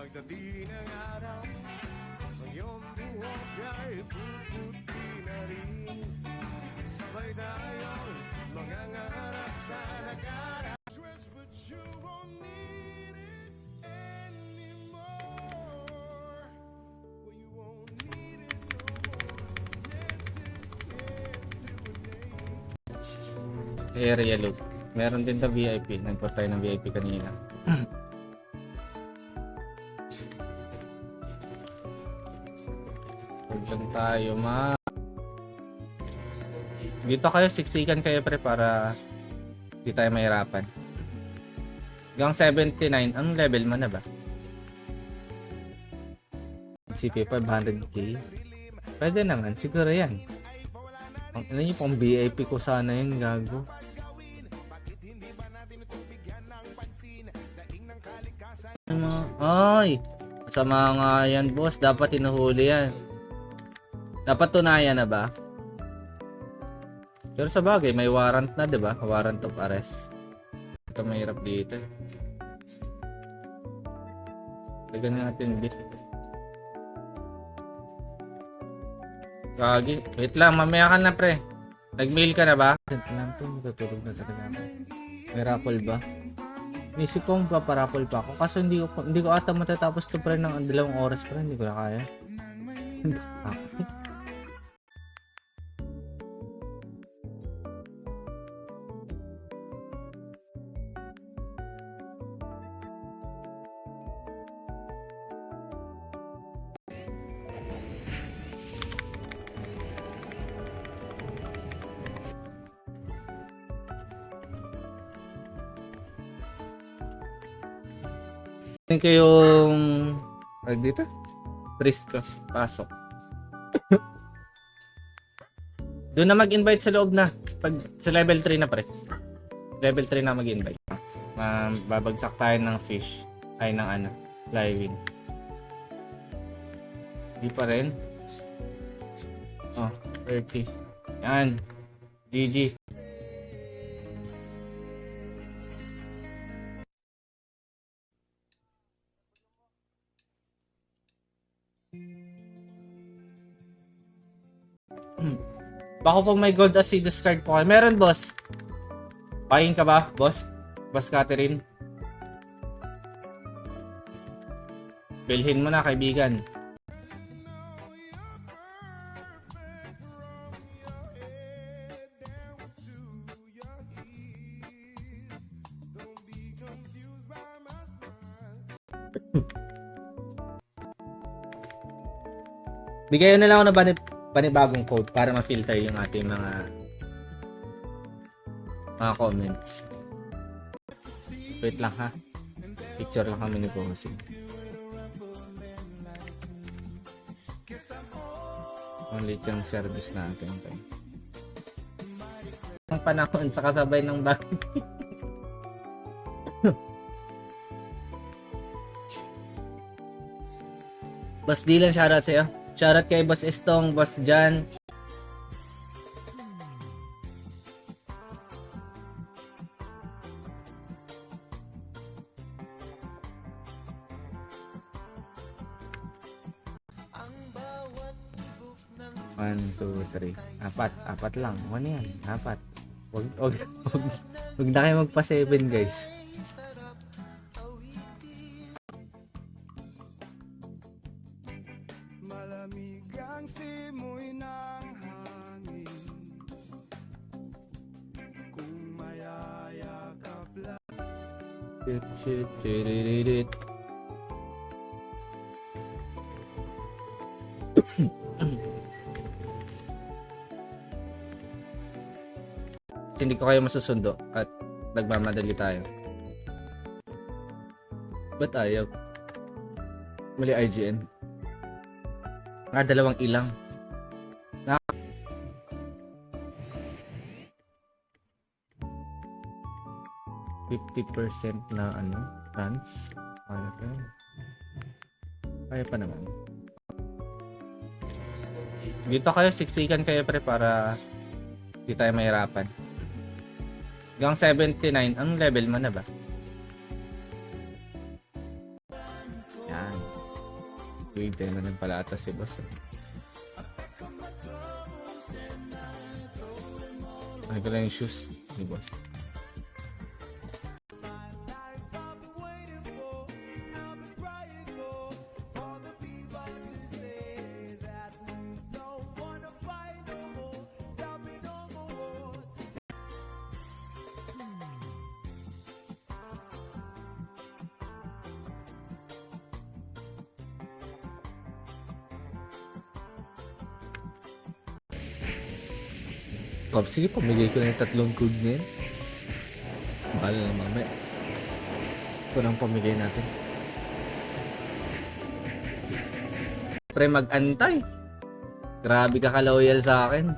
pagdating ng araw, ngayong buhok ay puputi na rin. Sabay tayong mangangarap sa nakaraan. But you won't need it anymore. Well, you won't need it no more. Yes is yes to a name. Area loop. Meron din na VIP. Nagport tayo ng VIP kanina. Huwag lang tayo dito kayo, siksikan kayo pre para di tayo mahirapan. Hanggang 79, anong level mo na ba? CP 500k? Pwede naman, siguro yan. Ano yung pang VIP ko sana yun, gago. Ay! Masama nga yan, boss. Dapat hinuhuli yan. Dapat tunayan na ba? Pero sa bagay, may warrant na, diba? Warrant of arrest. Ito mahirap dito. Lagyan natin bit. Gagi. Wait lang, mamaya ka na pre. Nag-mail ka na ba? Lang to, matutulog na talaga ako. May raffle ba? Nisip ko magpaparaffle pa ako. Kaso hindi ko ata matatapos to pre ng 2 oras pre. Hindi ko na kaya. Tingin ko yung dito? Priest ko. Pasok. Doon na mag-invite sa loob na. Pag sa level 3 na pre. Level 3 na mag-invite. Babagsak tayo ng fish. Ay ng living. Di pa rin. Oh, 30. Yan. GG. Bako pag may gold as discard po kayo. Meron, boss. Pahin ka ba, boss? Boss Catherine? Bilhin mo na, kaibigan. Bigyan na lang ako ng panibagong code para ma-filter yung ating mga comments. Wait lang ha. Picture lang kami ni Bossing. Only yung service natin. Ang panahon sa kasabay ng bagay. Boss Dylan, shoutout sa'yo. Shoutout kay Boss Estong, Boss Jan. One, two, three. Apat lang. Ano yan? Apat. Wag na kayo magpa 7 guys. Simoy ng hangin, kung mayayakap lang. Hindi ko kayo masusundo at nagmamadali tayo. Ba't ayaw? Mali IGN. Dalawang ilang. 50% na trans. Kaya pa naman. Dito kayo, siksikan kayo pre para di tayo mahirapan. Hanggang 79, anong level mo na ba? Yan. Tuwintay na rin pala atas si boss. Ay ko lang yung shoes ni boss. Sige, pamigay ko na yung 3 code na yan. Bahala na mamaya. Ito nang pamigay natin. Pre, mag-antay. Grabe ka ka-loyal sa akin.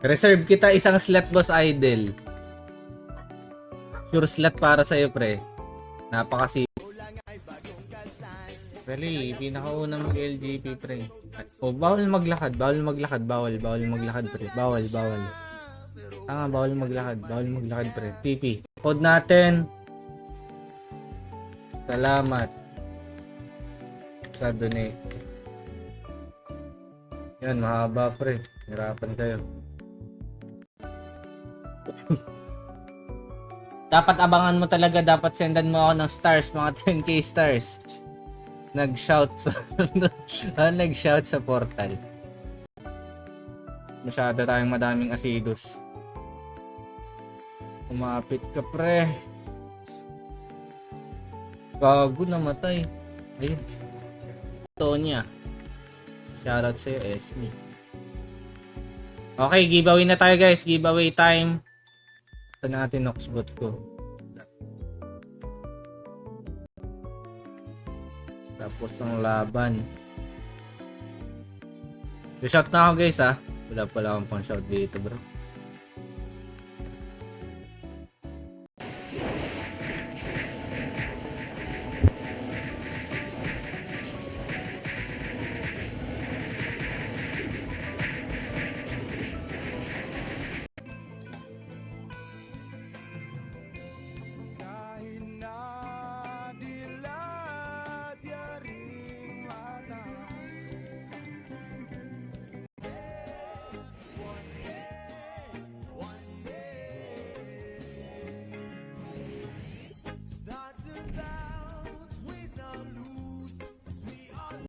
Reserve kita isang slot, boss idol. Sure slot para sa'yo, pre. Napakasip. Really, pinakaunang mag-LGP, pre. Oh, bawal maglakad, bawal maglakad, bawal maglakad, pre. Bawal. Bawal maglakad, pre. TP. Code natin. Salamat sa donate. Yan, mahaba, pre. Hirapan kayo. Dapat abangan mo talaga, dapat sendan mo ako ng stars, mga 10k stars. Nag-shout sa portal. Masyado tayong madaming asidos. Umapit ka, pre. Gago, namatay. Ayun. Tonya. Shoutout sa'yo, Esme. Okay, giveaway na tayo, guys. Giveaway time. Ito natin Noxbot ko. Tapos ang laban. Shout na ako, guys, ha. Wala pala akong pang shout dito, bro. Kahit na dilat yaring mata. One day, start to bounce, we don't lose, we are.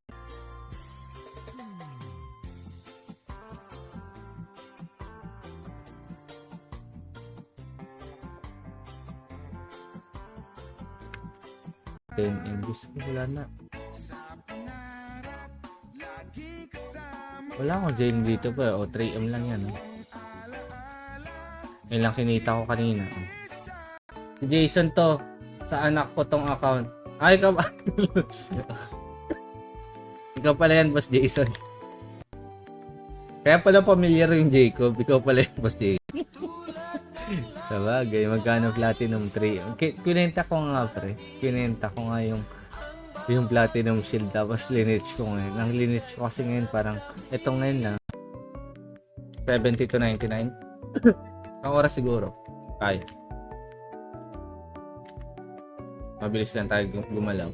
Then, English ko, wala na. Wala akong Jane dito pa. O, 3M lang yan. Yan lang kinita ko kanina. Si Jason to. Sa anak ko tong account. Ay, ikaw ba? Ikaw pala yan, Boss Jason. Kaya pala familiar yung Jacob. Ikaw pala yan, Boss Jason. Sabagay, magkano platinum 3? Kinenta ko nga, pre. Kinenta ko nga yung platinum shield, tapos lineage ko ngayon. Ang lineage ko kasi ngayon parang ito ngayon na 70 to 99. Ang oras siguro. Kaya. Mabilis lang tayo gumalaw.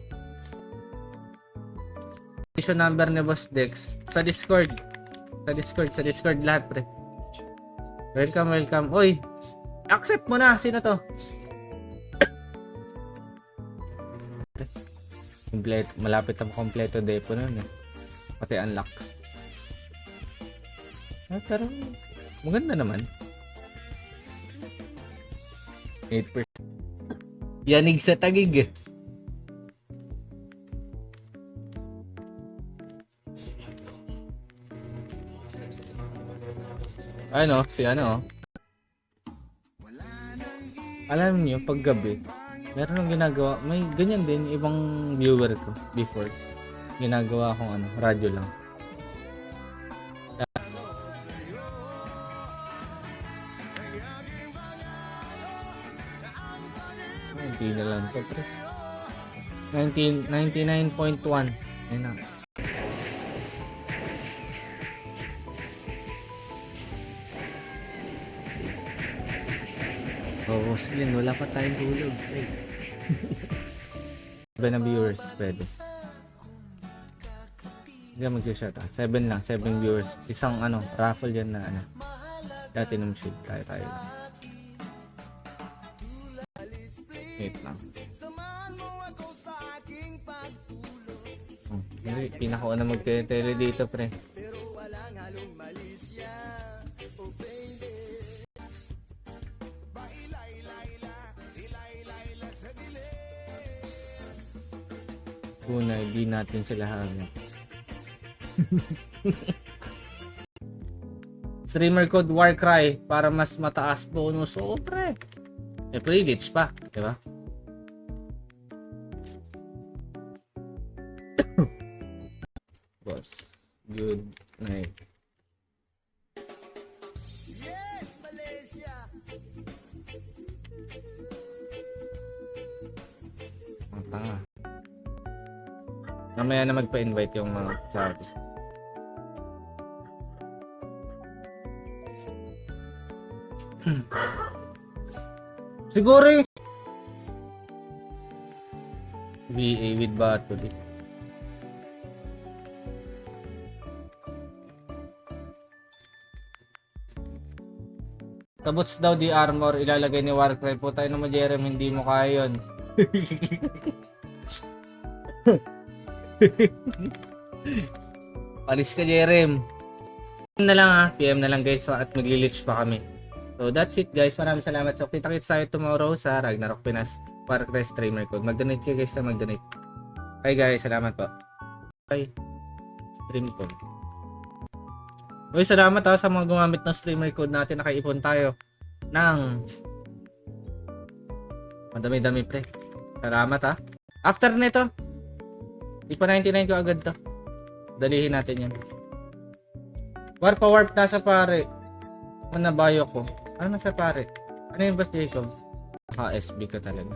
Issue number ni Boss Dex sa Discord. Sa Discord lahat, pre. Welcome. Oy, accept mo na. Sino to? Malapit na kompleto depo nun eh. Pati unlocks. Pero maganda naman. 8%. Yanig sa tagig eh. Ano, si ano. Alam niyo, pag gabi, meron akong ginagawa, may ganyan din ibang viewer ko before. Ginagawa akong ano, radyo lang. Hindi na lang to, pre. 99.1. Ayun na. Oo, yun, wala pa tayong tulog. 7 na viewers, pwede. Hindi ka mag-shot 7 lang, 7 viewers. Isang raffle yan na Platinum Shield. Tayo. Wait lang. Pinakauna magte-tele dito, pre. Una, hindi natin sila hangin. Streamer code Warcry para mas mataas bonus. Oo, pre. May privilege pa, di ba? Boss, good night. Yes, Malaysia. Ang tanga. Mamaya na magpa-invite yung mga sabi. Siguro yung VA with battery. Tabots daw di armor ilalagay ni Warcry. Po tayo naman, Jerem, hindi mo kaya yun. Palis ka, Jerem. PM na lang PM na lang guys at magli-leech pa kami. So that's it guys, maraming salamat. So kita-kits tayo tomorrow sa Ragnarok Pinas Warcry streamer code. Mag-donate kayo guys na mag-donate. Bye guys, salamat po. Bye. Stream code. Uy, salamat sa mga gumamit ng streamer code natin. Nakaipon tayo ng madami-dami pre. Salamat After nito, ipa 99 ko agad to. Dalihin natin yan. Warp nasa pare. Nabayo ko. Ano nasa pare? Ano yung boss Jacob? SB ka talaga.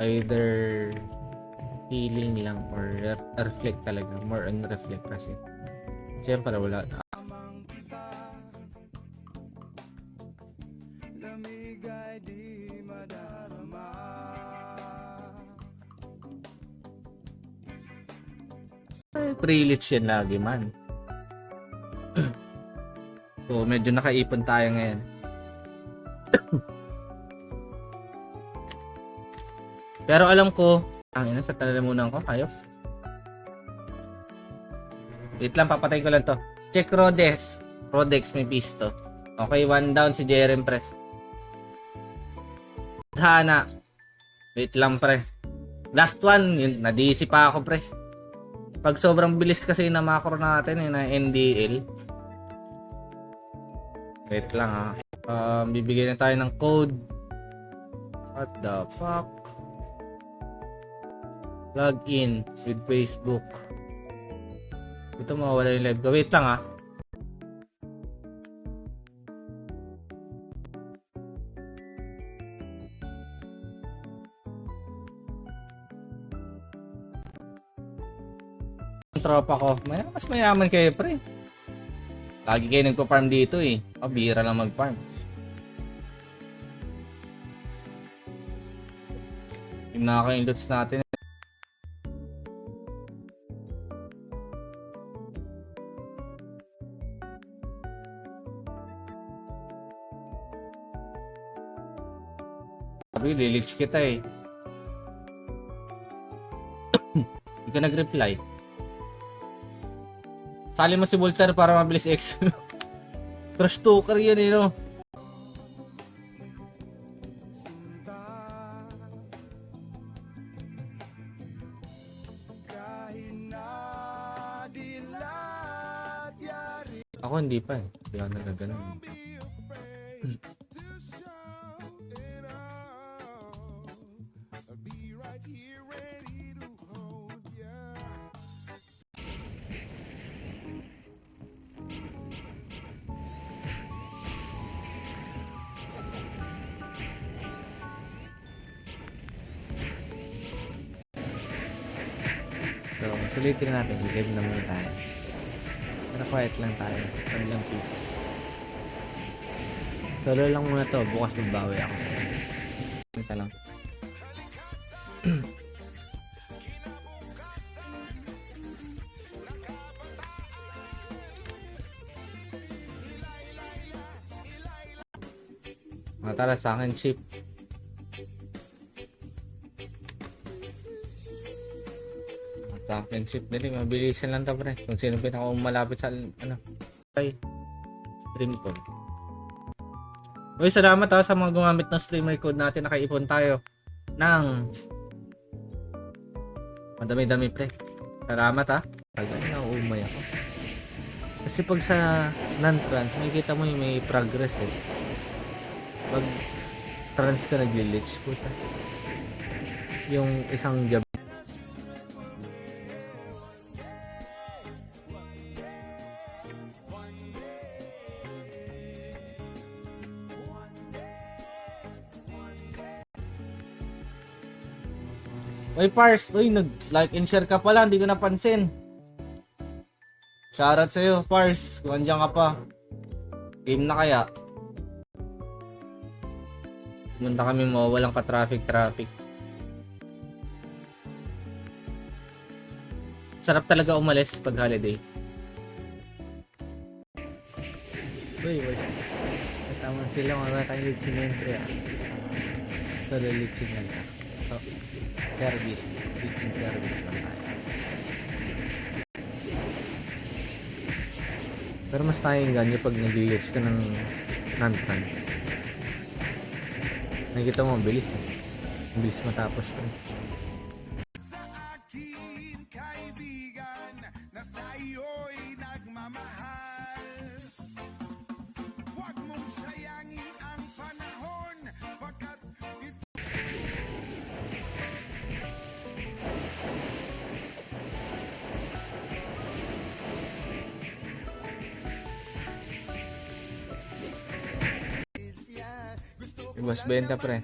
Either healing lang or reflect talaga. More on reflect kasi. Siyempre wala. Pre-lich yan lagi man. So medyo nakaipon tayo ngayon. Pero alam ko, sa talamunan ko, ayos. Wait lang, papatay ko lang to. Check Rhodes. Rhodex may pisto. Okay, 1 down si Jerem pre. Hana. Wait lang pre. Last one, yun, na-DC pa ako pre. Pag sobrang bilis kasi na macro natin na NDL. Wait lang bibigyan na tayo ng code. What the fuck? Log in with Facebook. Ito mawala yung live ko. Wait lang tropa ko. Mas mayaman kayo pre. Lagi kayo nagpa-farm dito bihira lang mag-farm. Yung nakaka-in loot natin. Sabi, lilich kita Hindi ka nag-reply. Sali mo si Voltaire para mabilis X. Crush talker yan no? Ako hindi pa Hindi ako nagaganon. So, sulitin natin. Live na muna tayo. Pero quiet lang tayo. Lang peace. Solo lang muna to. Bukas magbawi ako sa Ito lang. Tara sa akin, ship. Sa akin, ship. Dali, mabilisan lang to, pre. Kung sino pinaka-malapit sa, ay, stream code. Uy, salamat sa mga gumamit ng streamer code natin. Nakaipon tayo ng madami-dami, pre. Salamat, Pagod na umay ako. Kasi pag sa non-trans, makikita mo yung may progress, Pag trans ka nag-glitch, puta. Yung isang job. Uy, Pars, nag-like and share ka pala, hindi ko napansin. Shoutout sa'yo, Pars, kung andyan ka pa. Game na kaya? Pumunta kami mo, walang ka-traffic. Sarap talaga umalis pag holiday. Uy. Tama sila, mga tayong litsing entry, Solo litsing lang. Service lang tayo. Pero mas tayong ganyan pag nag-glitch ka ng non-trans. Nakikita mo, bilis bilis matapos pa. Sa akin kaibigan na sa'yo'y nagmamahal. Huwag mong sayangin ang panahon pagkat ito Boss benta, pre.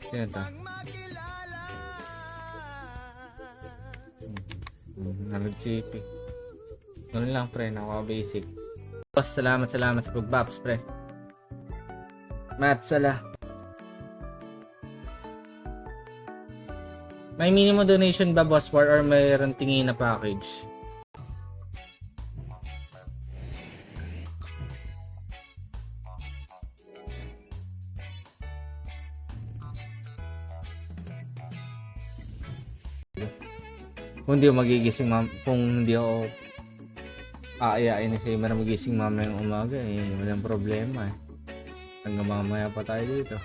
Sino to? Nag-CP. Ganun lang, pre. Naka-basic. Boss, salamat sa pag-baps, pre. Matsala. May minimum donation ba, boss, for or mayroon tingin na package? Kung hindi ako magigising kung hindi ako aayain na siya na magising mamayang umaga, walang problema, hanggang mamaya pa tayo dito.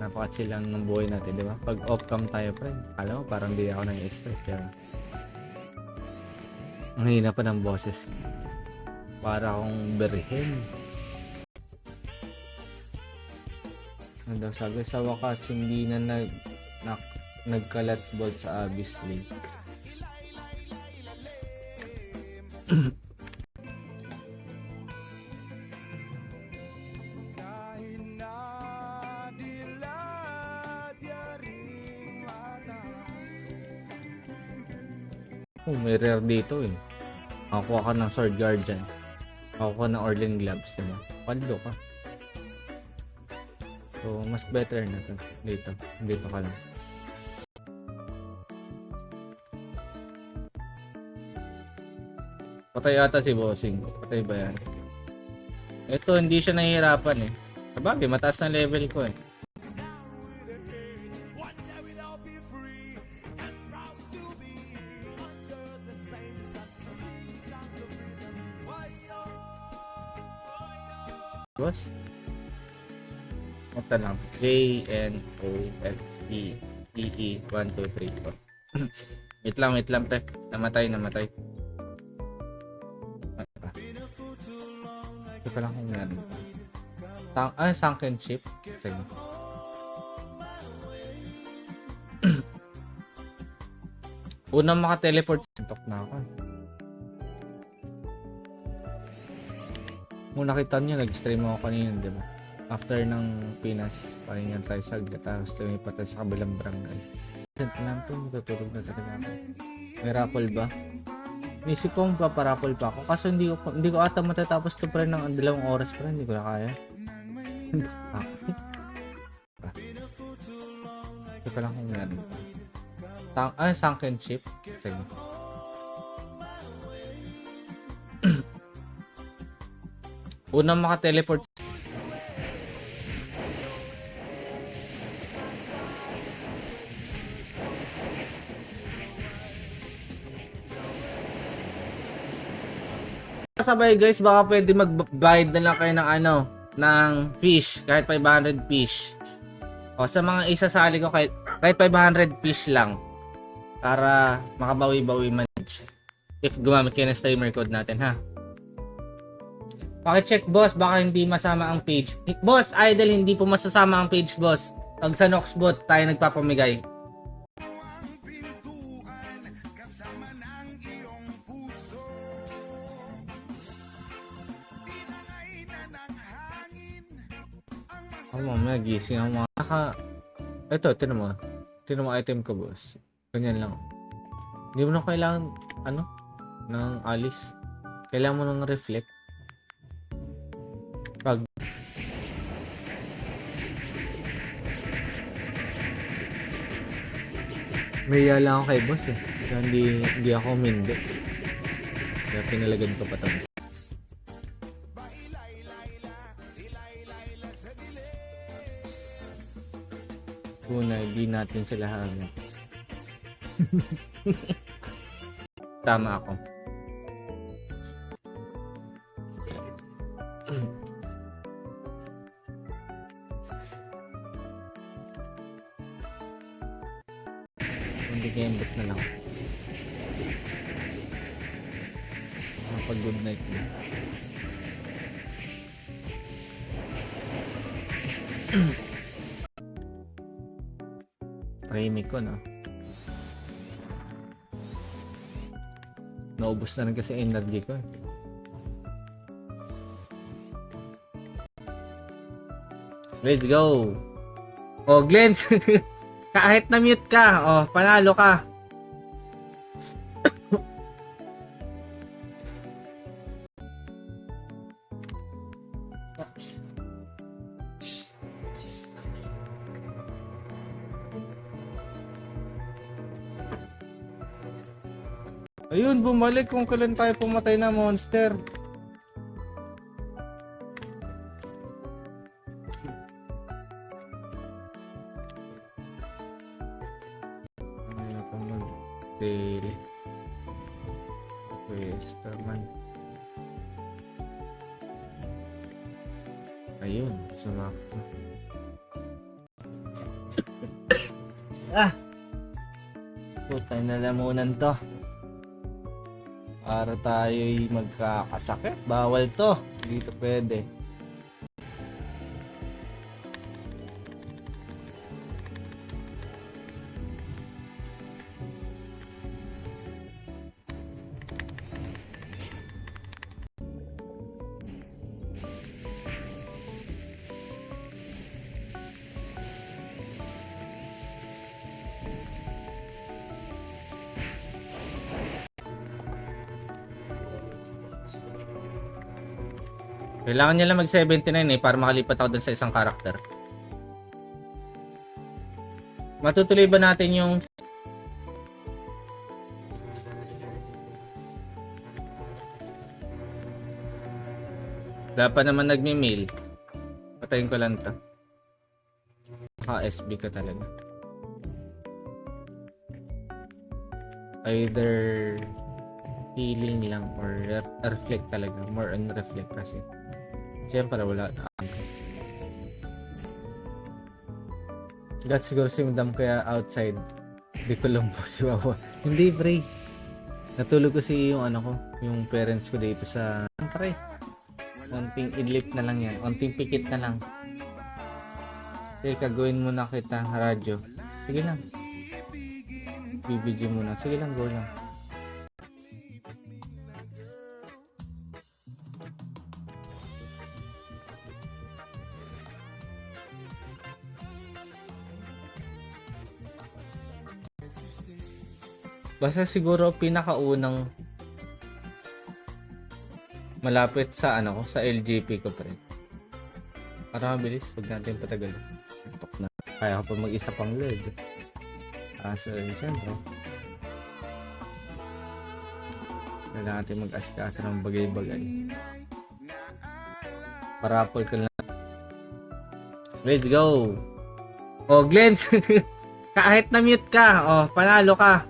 Napaka-chill lang ng buhay natin, di ba? Pag off-cam tayo, friend, alam mo, parang di ako nang-expect, pero ang hina pa ng boses, para akong berihin. Ano daw sabi, sa wakas hindi na nagkalat ball sa Abyss League. May rare dito, Makakuha ka ng Sword Guardian. Makakuha ng Orlin Gloves, diba? Paldo ka. So, mas better na to dito. Dito ka lang. Patay ata si Bossing. Patay ba yan? Ito, hindi siya nahihirapan, Sabagay, mataas na level ko, Boss? Ito lang. JNOXEEE 1, 2, 3, 4. Wait lang, pre. Namatay. Ito pa lang kung yan. Sunken ship. Sige. Unang maka-teleport. Sintok na ako. Kung nakita niyo, nag-stream ako kanina, di ba? After ng Pinas, pahingan tayo saglit, tapos lumipat tayo sa kabilang barangay. Sento lang to, matutulog na talaga ako. May raffle ba? Nisip ko magpaparapol pa ako, kaso hindi ko ata matatapos to, pre, ng 2 oras, pre, hindi ko na kaya. Ito pa lang kung meron. Sunken ship. Sige. Unang maka-teleport. Sabay guys, baka pwede magbayad na lang kayo ng ng fish, kahit 500 fish. O sa mga isasali ko kahit 500 fish lang para makabawi-bawi man if gumamit kayo ng streamer code natin, ha. Paki-check boss, baka hindi masama ang page. Boss, idol, hindi po masasama ang page boss. Pag sa Noxbot tayo nagpapamigay. Mamaya gising ang mga ito, tinan mo item ko boss. Ganyan lang. Hindi mo na kailangan ng alis. Kailangan mo ng reflect. Pag may lang ako kay boss eh. Kaya hindi ako mindi. Kaya pinalagyan ko pa ito. Una, hindi natin sila hangin. Tama ako. Hindi kembot na lang. Pag good night na. Tahimik ko, no? Naubos na rin kasi energy ko. Let's go! Oh, Glenn! Kahit na-mute ka, oh, panalo ka. Ayun, bumalik kung kailan tayo pumatay na monster. Ano pa mag-daily? Westerman. Ayun, sumakto. Putay na lamunan to. Para tayo'y magkakasakit. Bawal to. Dito pwede. Kailangan niya lang mag 79 para makalipat ako dun sa isang karakter. Matutuloy ba natin yung dapat naman nagme-mail. Patayin ko lang to. SB ka talaga. Either healing lang or reflect talaga. More on reflect kasi. Siyempre wala. Gat siguro si Madam kaya outside. Di ko lang po si Wawa. Hindi pre. Natulog kasi yung yung parents ko dito sa pre. Onting idlip na lang yan. Onting pikit na lang. Sige, kagawin muna kita radyo. Sige lang. BBG muna. Sige lang, go lang. Basta siguro pinakaunang malapit sa sa LGP ko pre. Para mabilis, wag natin patagalin. Tok na. Kaya ko pa mag-isa pang load. So, siyempre. Kailangan natin mag-asikaso ng bagay-bagay. Parapol ka lang. Let's go! Oh, Glenn! Kahit na-mute ka, oh, panalo ka.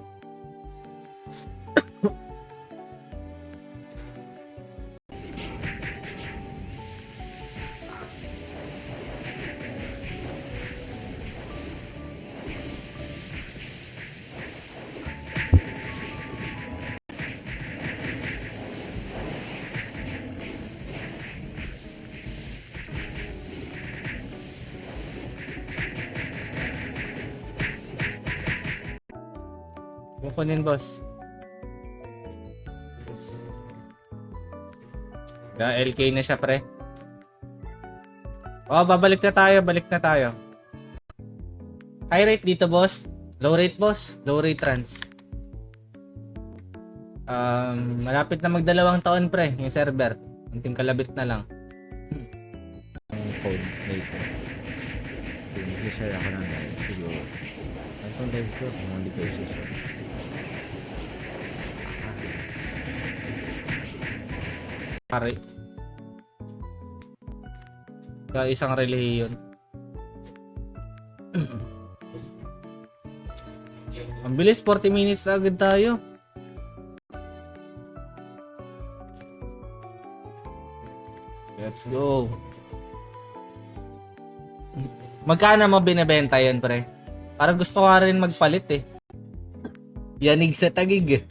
Kukunin, boss. LK na siya, pre. Oh, babalik na tayo. Balik na tayo. High rate dito, boss. Low rate, boss. Low rate trans. Malapit na magdalawang taon, pre. Yung server. Unting kalabit na lang. Ang code later. Mag-share ako ng live. Siguro. Ang live ko. Kung hindi ko isi-share. Pare. Kaya isang relihiyon. Ang bilis, 40 minutes na agad tayo. Let's go. Magkano mo binebenta yun, pre? Parang gusto ko rin magpalit eh. Yanig sa tagig eh.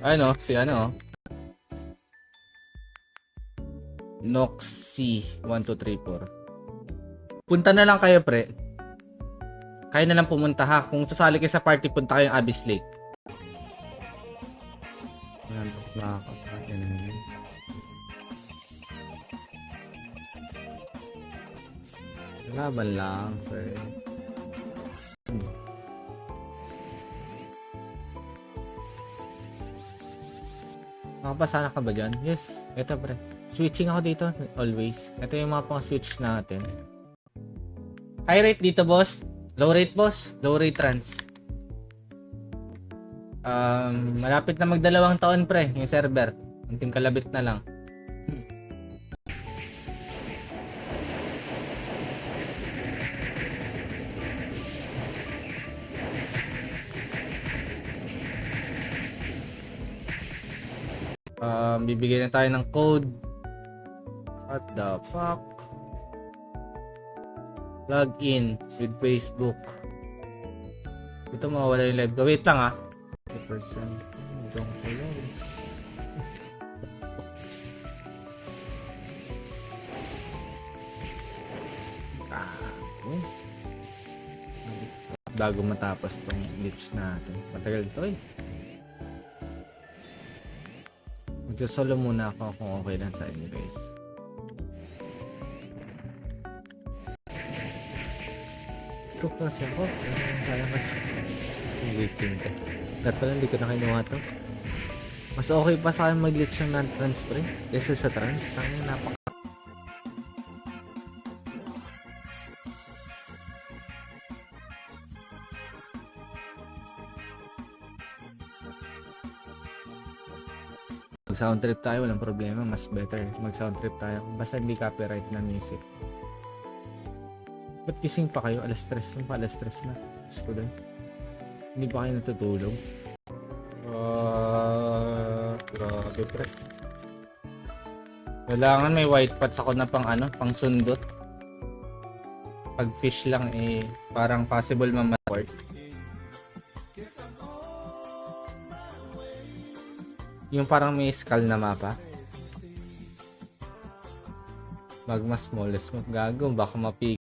Ano, si ano? Noxy 1234. Punta na lang kayo, pre. Kayo na lang pumunta ha. Kung sasali kayo sa party, punta kayong Abyss Lake. Ayan, nakakapagin. Laban lang, pre. Nakapasana ka ba dyan? Yes. Ito, pre. Switching ako dito. Always. Ito yung mga pang-switch natin. High rate dito, boss. Low rate, boss. Low rate trans. Malapit na magdalawang taon, pre. Yung server. Unting kalabit na lang. Bibigyan na tayo ng code. What the fuck? Log in with Facebook. Ito mawawala yung live ko. Wait lang ah. 2%. Don't follow. Bago matapos tong glitch natin. Matagal ito eh. Magsasolo muna ako kung okay lang sa inyo guys. Ito kasi ako. Kaya mas waiting ka. Dapat pala hindi ko na kinuha to. Mas okay pa sa akin mag-glitch yung non-trans pre. Kesa sa trans. Tangin napaka. Mag-sound trip tayo, walang problema. Mas better mag-sound trip tayo. Basta hindi copyright na music. Ba't gising pa kayo? Alas 3 pa, alas 3 na. Gusto doon. Hindi pa kayo natutulog? Grabe pre. Kailangan may white pots ako na pang ano, pang sundot. Pag fish lang eh, parang possible mamatay. Yung parang may skull na mapa. Magma smallest mo. Gago, baka mapig.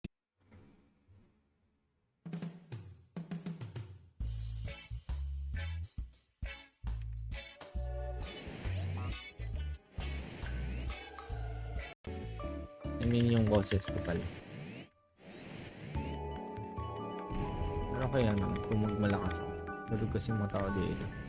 I mean yung boses ko pala. Pero kaya naman, kung magmalakas ako. Tulog kasi mga tao dito.